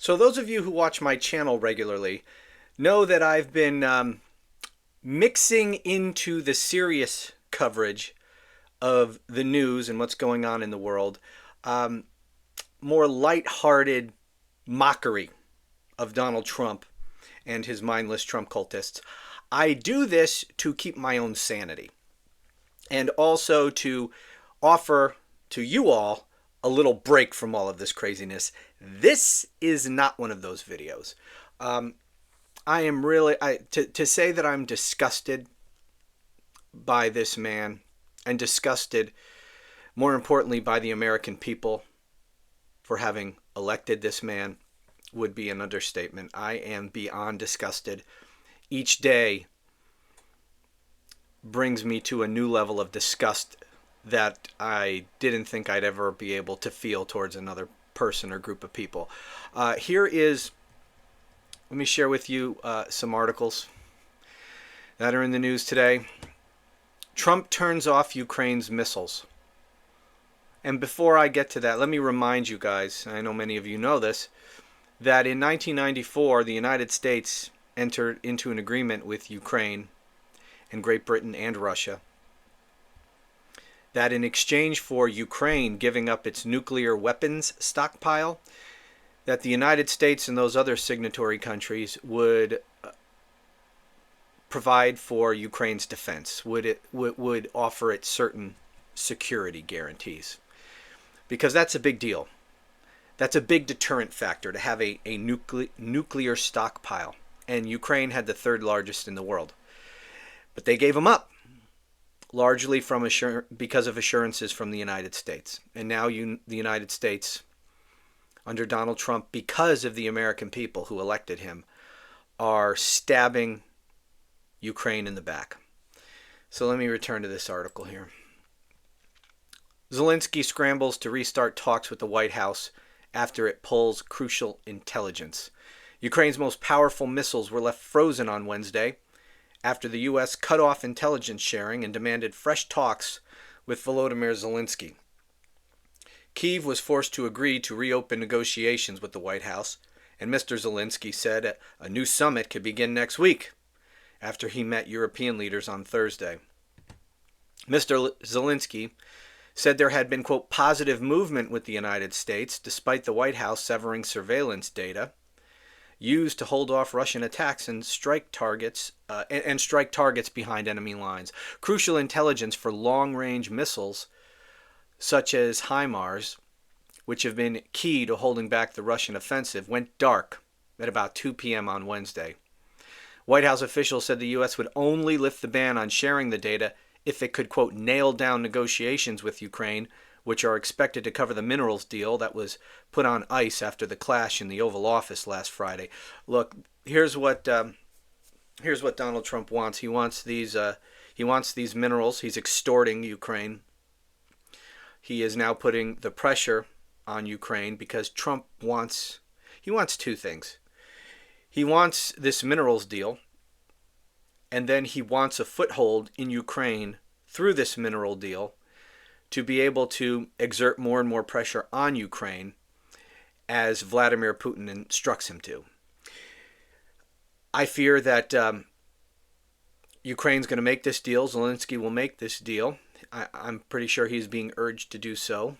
So those of you who watch my channel regularly know that I've been mixing into the serious coverage of the news and what's going on in the world, more lighthearted mockery of Donald Trump and his mindless Trump cultists. I do this to keep my own sanity and also to offer to you all a little break from all of this craziness. This is not one of those videos. I am really, to say that I'm disgusted by this man and disgusted, more importantly, by the American people for having elected this man would be an understatement. I am beyond disgusted. Each day brings me to a new level of disgust that I didn't think I'd ever be able to feel towards another person or group of people. Let me share with you some articles that are in the news today. Trump turns off Ukraine's missiles. And before I get to that, let me remind you guys, I know many of you know this, that in 1994, the United States entered into an agreement with Ukraine and Great Britain and Russia that in exchange for Ukraine giving up its nuclear weapons stockpile, that the United States and those other signatory countries would provide for Ukraine's defense, would offer it certain security guarantees. Because that's a big deal. That's a big deterrent factor to have a nuclear stockpile. And Ukraine had the third largest in the world. But they gave them up, largely because of assurances from the United States. And now the United States, under Donald Trump, because of the American people who elected him, are stabbing Ukraine in the back. So let me return to this article here. Zelensky scrambles to restart talks with the White House after it pulls crucial intelligence. Ukraine's most powerful missiles were left frozen on Wednesday after the U.S. cut off intelligence sharing and demanded fresh talks with Volodymyr Zelensky. Kyiv was forced to agree to reopen negotiations with the White House, and Mr. Zelensky said a new summit could begin next week after he met European leaders on Thursday. Mr. Zelensky said there had been, quote, positive movement with the United States despite the White House severing surveillance data used to hold off Russian attacks and strike targets behind enemy lines. Crucial intelligence for long-range missiles such as HIMARS, which have been key to holding back the Russian offensive, went dark at about 2 p.m. on Wednesday. White House officials said the U.S. would only lift the ban on sharing the data if it could, quote, nail down negotiations with Ukraine, which are expected to cover the minerals deal that was put on ice after the clash in the Oval Office last Friday. Look, here's what Donald Trump wants. He wants these minerals. He's extorting Ukraine. He is now putting the pressure on Ukraine because Trump wants two things. He wants this minerals deal, and then he wants a foothold in Ukraine through this mineral deal to be able to exert more and more pressure on Ukraine as Vladimir Putin instructs him to. I fear that Ukraine's going to make this deal. Zelensky will make this deal. I'm pretty sure he's being urged to do so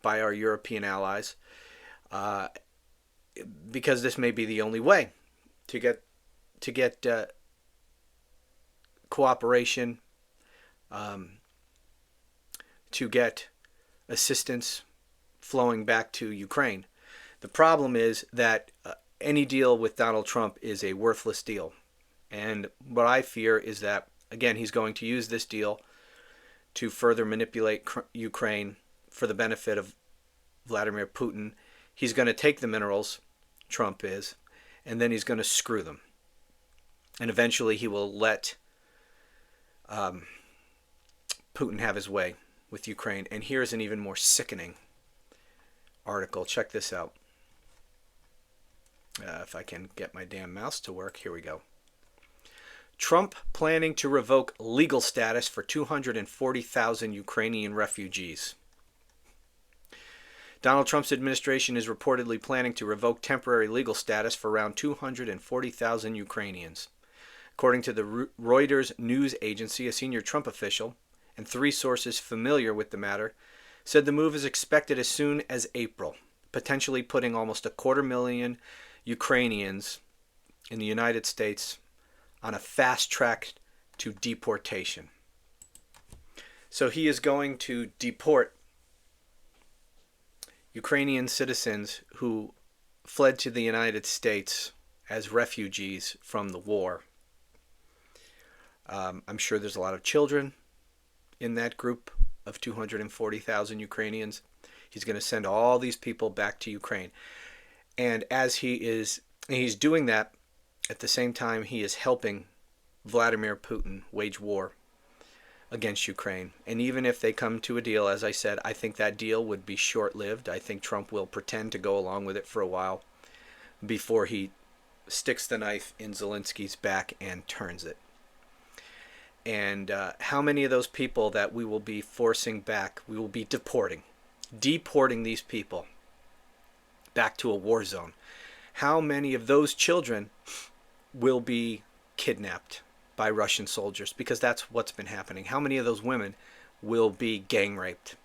by our European allies because this may be the only way to get cooperation, to get assistance flowing back to Ukraine. The problem is that any deal with Donald Trump is a worthless deal. And what I fear is that, again, he's going to use this deal to further manipulate Ukraine for the benefit of Vladimir Putin. He's going to take the minerals, Trump is, and then he's going to screw them. And eventually he will let Putin have his way with Ukraine. And here's an even more sickening article. Check this out. If I can get my damn mouse to work. Here we go. Trump planning to revoke legal status for 240,000 Ukrainian refugees. Donald Trump's administration is reportedly planning to revoke temporary legal status for around 240,000 Ukrainians. According to the Reuters news agency, a senior Trump official and 3 sources familiar with the matter said the move is expected as soon as April, potentially putting almost 250,000 Ukrainians in the United States on a fast track to deportation. So he is going to deport Ukrainian citizens who fled to the United States as refugees from the war. I'm sure there's a lot of children in that group of 240,000 Ukrainians. He's going to send all these people back to Ukraine. And as he's doing that, at the same time he is helping Vladimir Putin wage war against Ukraine. And even if they come to a deal, as I said, I think that deal would be short-lived. I think Trump will pretend to go along with it for a while before he sticks the knife in Zelensky's back and turns it. And how many of those people that we will be forcing back, we will be deporting these people back to a war zone. How many of those children will be kidnapped by Russian soldiers? Because that's what's been happening. How many of those women will be gang raped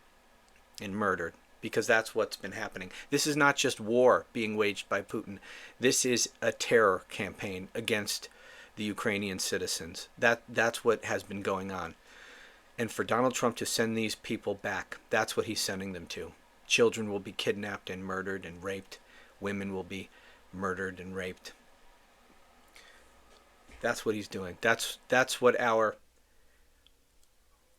and murdered? Because that's what's been happening. This is not just war being waged by Putin. This is a terror campaign against the Ukrainian citizens. That's what has been going on. And for Donald Trump to send these people back, that's what he's sending them to. Children will be kidnapped and murdered and raped. Women will be murdered and raped. That's what he's doing. That's what our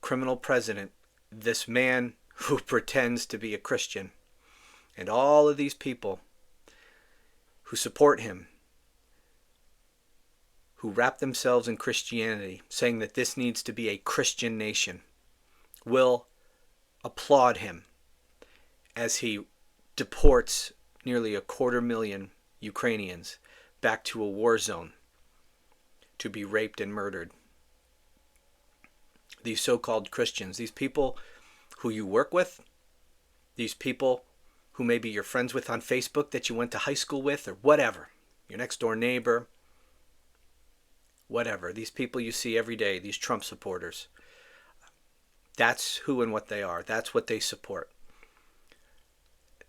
criminal president, this man who pretends to be a Christian, and all of these people who support him, who wrap themselves in Christianity, saying that this needs to be a Christian nation, will applaud him as he deports nearly 250,000 Ukrainians back to a war zone to be raped and murdered. These so-called Christians, these people who you work with, these people who maybe you're friends with on Facebook that you went to high school with or whatever, your next door neighbor, whatever, these people you see every day, these Trump supporters, that's who and what they are. That's what they support.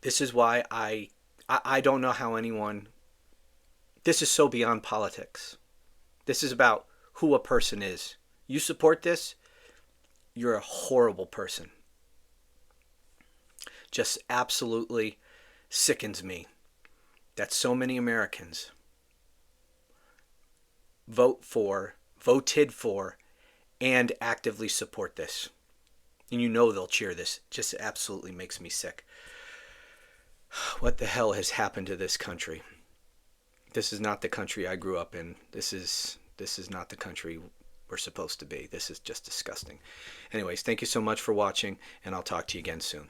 This is why I don't know how anyone, this is so beyond politics. This is about who a person is. You support this, you're a horrible person. Just absolutely sickens me that so many Americans voted for, and actively support this. And you know they'll cheer this. Just absolutely makes me sick. What the hell has happened to this country? This is not the country I grew up in. This is not the country we're supposed to be. This is just disgusting. Anyways, thank you so much for watching, and I'll talk to you again soon.